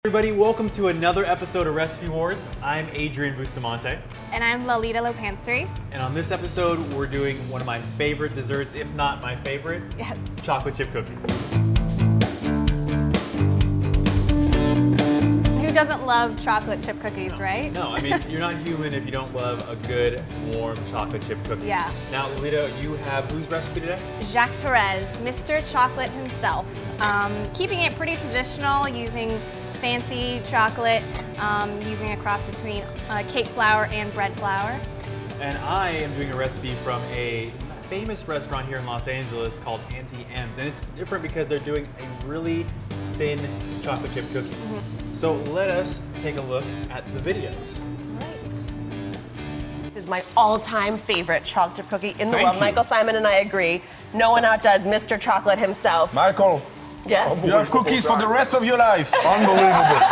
Everybody, welcome to another episode of Recipe Wars. I'm Adrian Bustamante. And I'm Lalita Lopansary. And on this episode, we're doing one of my favorite desserts, if not my favorite. Yes. Chocolate chip cookies. Who doesn't love chocolate chip cookies, right? No, I mean, you're not human if you don't love a good, warm chocolate chip cookie. Yeah. Now, Lalita, you have whose recipe today? Jacques Torres, Mr. Chocolate himself. Keeping it pretty traditional, using fancy chocolate, using a cross between cake flour and bread flour. And I am doing a recipe from a famous restaurant here in Los Angeles called Auntie. And it's different because they're doing a really thin chocolate chip cookie. So let us take a look at the videos. Right. This is my all-time favorite chocolate chip cookie in the world. you. Michael Simon and I agree. No one outdoes Mr. Chocolate himself. Michael, Yes. you have cookies for the rest of your life. Unbelievable.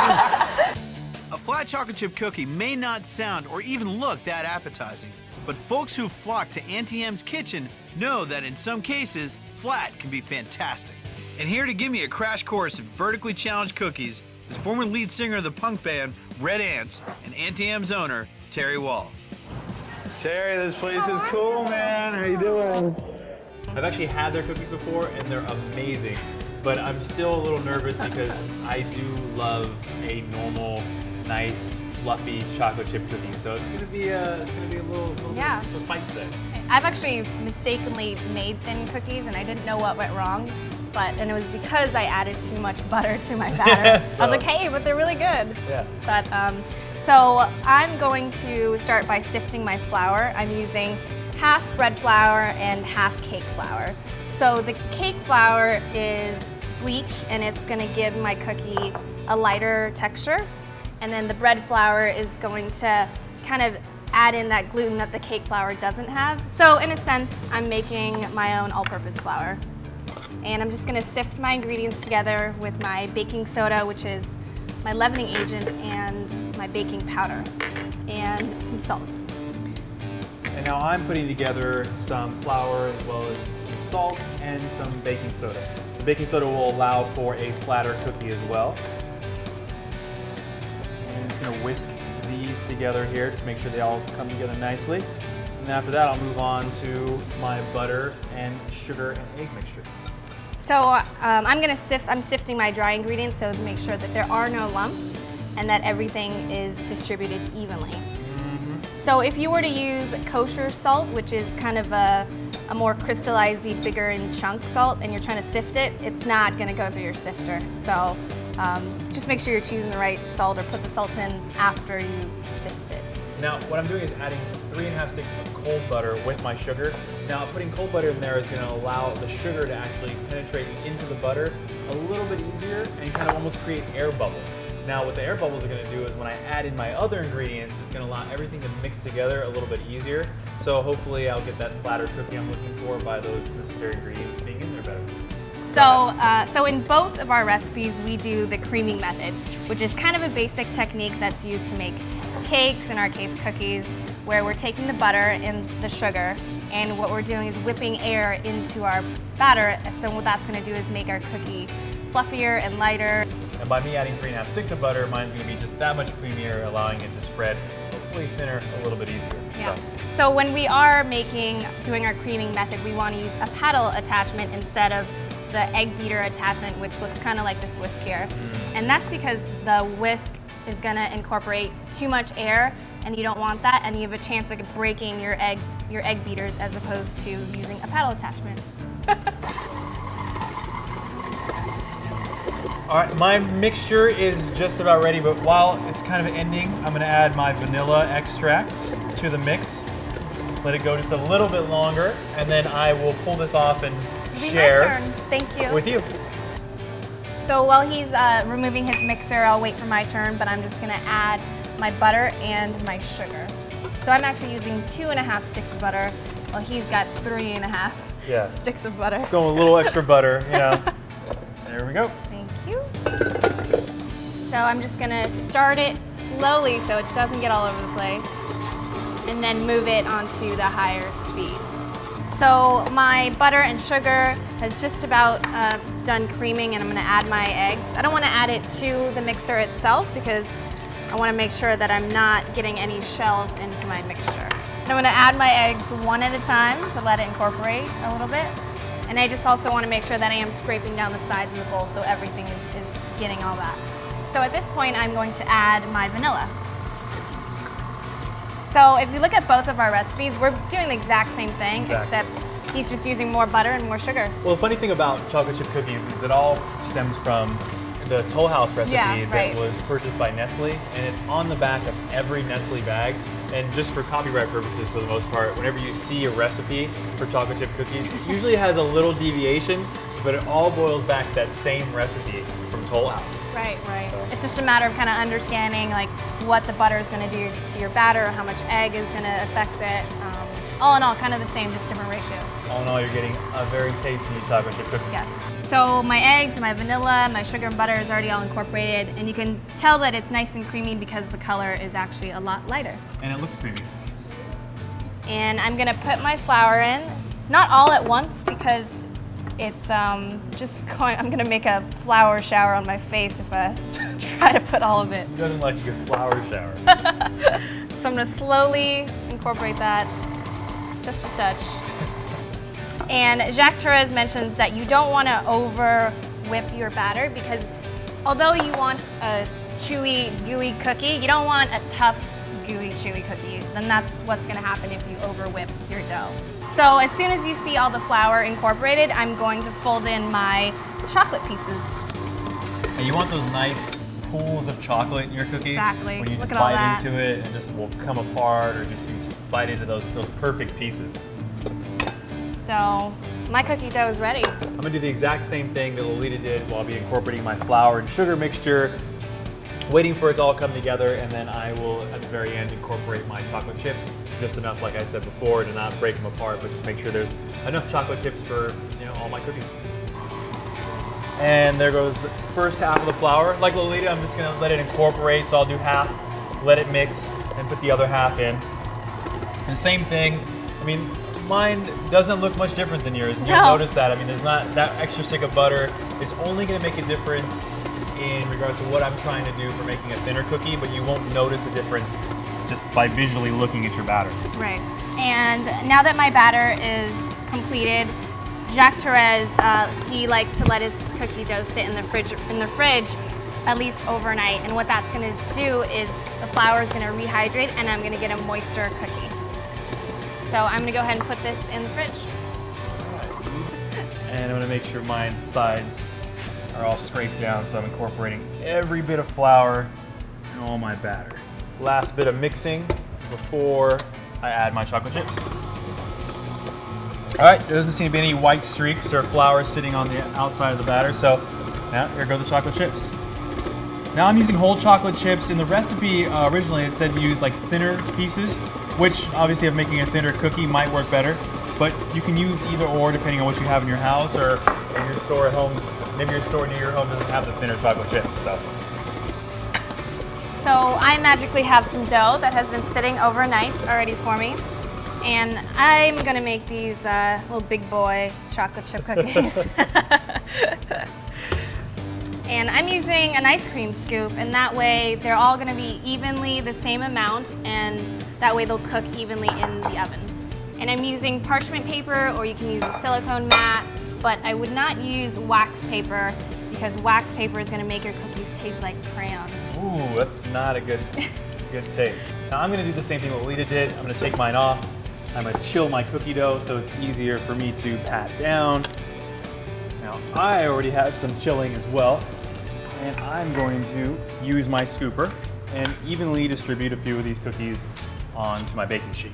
A flat chocolate chip cookie may not sound or even look that appetizing, but folks who flock to Auntie M's kitchen know that in some cases, flat can be fantastic. And here to give me a crash course in vertically challenged cookies is former lead singer of the punk band Red Ants and Auntie M's owner, Terry Wall. Terry, this place is cool, man. How you doing? I've actually had their cookies before and they're amazing, but I'm still a little nervous because I do love a normal, nice, fluffy chocolate chip cookie. So it's gonna be a little Yeah. bit of a fight today. I've actually mistakenly made thin cookies and I didn't know what went wrong, and it was because I added too much butter to my batter. So- I was like, hey, but they're really good. Yeah. But, so I'm going to start by sifting my flour. I'm using half bread flour and half cake flour. So the cake flour is bleached and it's gonna give my cookie a lighter texture. And then the bread flour is going to kind of add in that gluten that the cake flour doesn't have. So in a sense, I'm making my own all-purpose flour. And I'm just gonna sift my ingredients together with my baking soda, which is my leavening agent, and my baking powder, and some salt. And now I'm putting together some flour as well as some salt and some baking soda. The baking soda will allow for a flatter cookie as well. And I'm just gonna whisk these together here to make sure they all come together nicely. And after that, I'll move on to my butter and sugar and egg mixture. So I'm sifting my dry ingredients so to make sure that there are no lumps and that everything is distributed evenly. So if you were to use kosher salt, which is kind of a more crystallized, bigger in chunk salt, and you're trying to sift it, it's not gonna go through your sifter. So just make sure you're choosing the right salt or put the salt in after you sift it. Now, what I'm doing is adding 3½ sticks of cold butter with my sugar. Now, putting cold butter in there is going to allow the sugar to actually penetrate into the butter a little bit easier and kind of almost create air bubbles. Now, what the air bubbles are going to do is when I add in my other ingredients, it's going to allow everything to mix together a little bit easier. So hopefully I'll get that flatter cookie I'm looking for by those necessary ingredients being in there better. So in both of our recipes, we do the creaming method, which is kind of a basic technique that's used to make cakes, in our case cookies, where we're taking the butter and the sugar, and what we're doing is whipping air into our batter. So what that's going to do is make our cookie fluffier and lighter. And by me adding 3½ sticks of butter, mine's going to be just that much creamier, allowing it to spread hopefully thinner a little bit easier. Yeah. So when we are doing our creaming method, we want to use a paddle attachment instead of the egg beater attachment, which looks kind of like this whisk here. And that's because the whisk is going to incorporate too much air, and you don't want that, and you have a chance of breaking your egg beaters as opposed to using a paddle attachment. All right, my mixture is just about ready, but while it's kind of ending, I'm going to add my vanilla extract to the mix. Let it go just a little bit longer, and then I will pull this off and share My turn. Thank you. with you. So while he's removing his mixer, I'll wait for my turn, but I'm just gonna add my butter and my sugar. So I'm actually using 2½ sticks of butter, while he's got 3½ sticks of butter. Let's go with a little extra butter, you know. There we go. Thank you. So I'm just gonna start it slowly so it doesn't get all over the place, and then move it onto the higher speed. So my butter and sugar has just about done creaming, and I'm gonna add my eggs. I don't wanna add it to the mixer itself because I wanna make sure that I'm not getting any shells into my mixture. And I'm gonna add my eggs one at a time to let it incorporate a little bit. And I just also wanna make sure that I am scraping down the sides of the bowl so everything is getting all that. So at this point, I'm going to add my vanilla. So if you look at both of our recipes, we're doing the exact same thing, except he's just using more butter and more sugar. Well, the funny thing about chocolate chip cookies is it all stems from the Toll House recipe that was purchased by Nestle, and it's on the back of every Nestle bag. And just for copyright purposes, for the most part, whenever you see a recipe for chocolate chip cookies, it usually has a little deviation, but it all boils back to that same recipe from Toll House. Right, right. So it's just a matter of kind of understanding like what the butter is going to do to your batter, how much egg is going to affect it. All in all, kind of the same, just different ratios. All in all, you're getting a very tasty chocolate chip cookie. Yes. So my eggs, my vanilla, my sugar and butter is already all incorporated, and you can tell that it's nice and creamy because the color is actually a lot lighter. And it looks creamy. And I'm gonna put my flour in, not all at once because it's just going, I'm gonna make a flour shower on my face if I try to put all of it. It doesn't like a good flour shower. So I'm gonna slowly incorporate that, just a touch. And Jacques Torres mentions that you don't want to over whip your batter because although you want a chewy, gooey cookie, you don't want a tough, gooey, chewy cookie. Then that's what's going to happen if you over whip your dough. So as soon as you see all the flour incorporated, I'm going to fold in my chocolate pieces. And you want those nice pools of chocolate in your cookie. Exactly. When you Look just at all bite that. into it, it just will come apart, or just you just bite into those perfect pieces. So my cookie dough is ready. I'm gonna do the exact same thing that Lalita did while I'll be incorporating my flour and sugar mixture, waiting for it to all come together, and then I will, at the very end, incorporate my chocolate chips. Just enough, like I said before, to not break them apart, but just make sure there's enough chocolate chips for all my cookies. And there goes the first half of the flour. Like Lalita, I'm just gonna let it incorporate, so I'll do half, let it mix, and put the other half in. And same thing, I mean, mine doesn't look much different than yours. And you'll notice that. I mean, there's not that extra stick of butter is only going to make a difference in regards to what I'm trying to do for making a thinner cookie, but you won't notice the difference just by visually looking at your batter. Right. And now that my batter is completed, Jacques Torres, he likes to let his cookie dough sit in the fridge at least overnight. And what that's going to do is the flour is going to rehydrate, and I'm going to get a moister cookie. So I'm going to go ahead and put this in the fridge. And I'm going to make sure my sides are all scraped down, so I'm incorporating every bit of flour in all my batter. Last bit of mixing before I add my chocolate chips. All right, there doesn't seem to be any white streaks or flour sitting on the outside of the batter, so now here go the chocolate chips. Now I'm using whole chocolate chips. In the recipe originally it said to use like thinner pieces, which obviously if making a thinner cookie might work better, but you can use either or depending on what you have in your house or in your store at home. Maybe your store near your home doesn't have the thinner chocolate chips. So I magically have some dough that has been sitting overnight already for me, and I'm gonna make these little big boy chocolate chip cookies. And I'm using an ice cream scoop, and that way they're all gonna be evenly the same amount, and that way they'll cook evenly in the oven. And I'm using parchment paper, or you can use a silicone mat, but I would not use wax paper because wax paper is gonna make your cookies taste like crayons. Ooh, that's not a good taste. Now I'm gonna do the same thing what Lalita did. I'm gonna take mine off. I'm gonna chill my cookie dough so it's easier for me to pat down. Now I already had some chilling as well, and I'm going to use my scooper and evenly distribute a few of these cookies onto my baking sheet.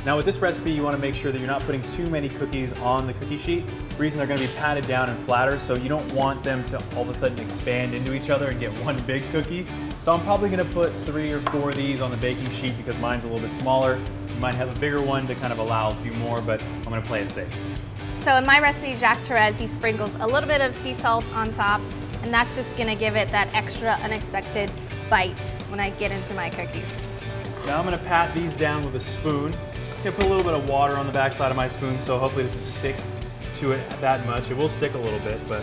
Now with this recipe, you want to make sure that you're not putting too many cookies on the cookie sheet. The reason they're going to be patted down and flatter, so you don't want them to all of a sudden expand into each other and get one big cookie. So I'm probably going to put 3 or 4 of these on the baking sheet because mine's a little bit smaller. You might have a bigger one to kind of allow a few more, but I'm going to play it safe. So in my recipe, Jacques Torres, he sprinkles a little bit of sea salt on top, and that's just gonna give it that extra unexpected bite when I get into my cookies. Now I'm gonna pat these down with a spoon. I'm gonna put a little bit of water on the back side of my spoon so hopefully it doesn't stick to it that much. It will stick a little bit, but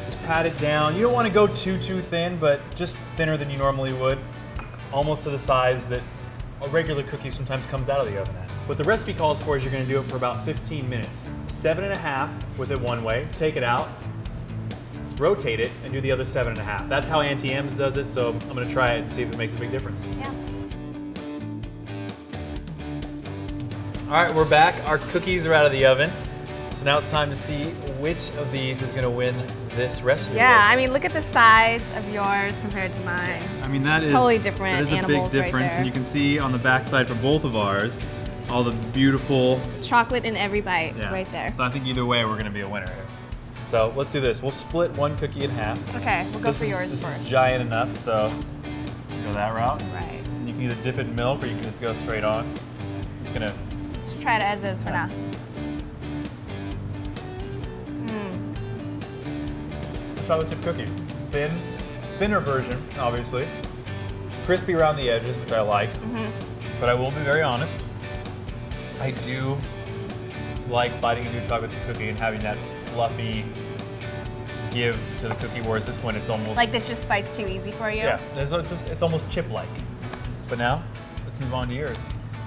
just pat it down. You don't want to go too thin, but just thinner than you normally would. Almost to the size that a regular cookie sometimes comes out of the oven at. What the recipe calls for is you're going to do it for about 15 minutes. 7.5 with it one way, take it out, rotate it, and do the other 7.5. That's how Auntie M's does it, so I'm going to try it and see if it makes a big difference. Yeah. All right, we're back. Our cookies are out of the oven. So now it's time to see which of these is going to win this recipe. Yeah, I mean, look at the size of yours compared to mine. I mean, that is totally different. That is a big animals right difference, there. and you can see on the back side for both of ours all the beautiful chocolate in every bite right there. So I think either way we're going to be a winner here. So let's do this. We'll split one cookie in half. Okay, we'll go for yours this first. This is giant enough, so go that route. Right. And you can either dip it in milk or you can just go straight on. Just gonna. Just try it as is for now. Chocolate chip cookie, thinner version, obviously. Crispy around the edges, which I like. But I will be very honest. I do like biting into a chocolate chip cookie and having that fluffy give to the cookie, whereas this one, it's almost like this just bites too easy for you. Yeah, it's almost chip-like. But now, let's move on to yours.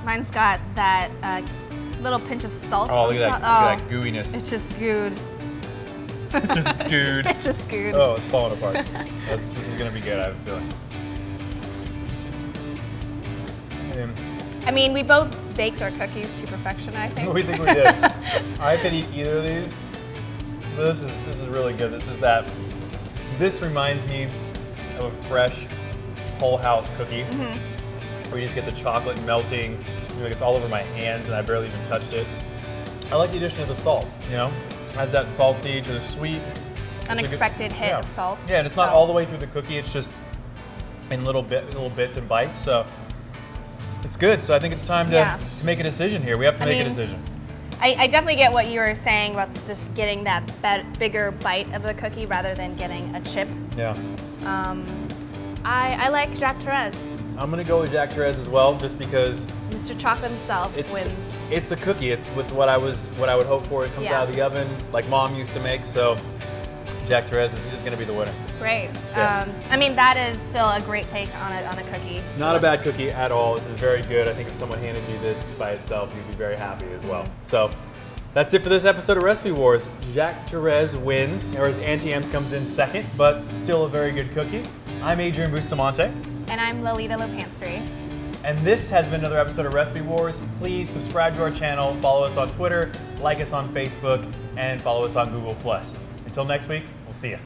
Mine's got that little pinch of salt. Oh, look at that gooiness. It's just gooed. It's just gooed. It's just gooed. Oh, it's falling apart. This is gonna be good, I have a feeling. I mean, we both baked our cookies to perfection, I think. We think we did. I could eat either of these. This is really good. This reminds me of a fresh whole house cookie where you just get the chocolate melting. Like it's all over my hands and I barely even touched it. I like the addition of the salt, you know? It has that salty to the sweet. Unexpected hit of salt. Yeah, and it's not all the way through the cookie, it's just in little bits and bites, so it's good. So I think it's time to make a decision here. We have to make a decision. I definitely get what you were saying about just getting that bigger bite of the cookie rather than getting a chip. Yeah. I like Jacques Torres. I'm gonna go with Jacques Torres as well, just because Mr. Chocolate himself wins. It's a cookie. It's what I would hope for. It comes out of the oven, like Mom used to make. So Jacques Torres is gonna be the winner. Great. Yeah. I mean, that is still a great take on a cookie. Not a bad cookie at all. This is very good. I think if someone handed you this by itself, you'd be very happy as well. So that's it for this episode of Recipe Wars. Jacques Torres wins, or his Auntie M's comes in second, but still a very good cookie. I'm Adrian Bustamante. And I'm Lalita Lopansary. And this has been another episode of Recipe Wars. Please subscribe to our channel, follow us on Twitter, like us on Facebook, and follow us on Google+. Until next week, we'll see you.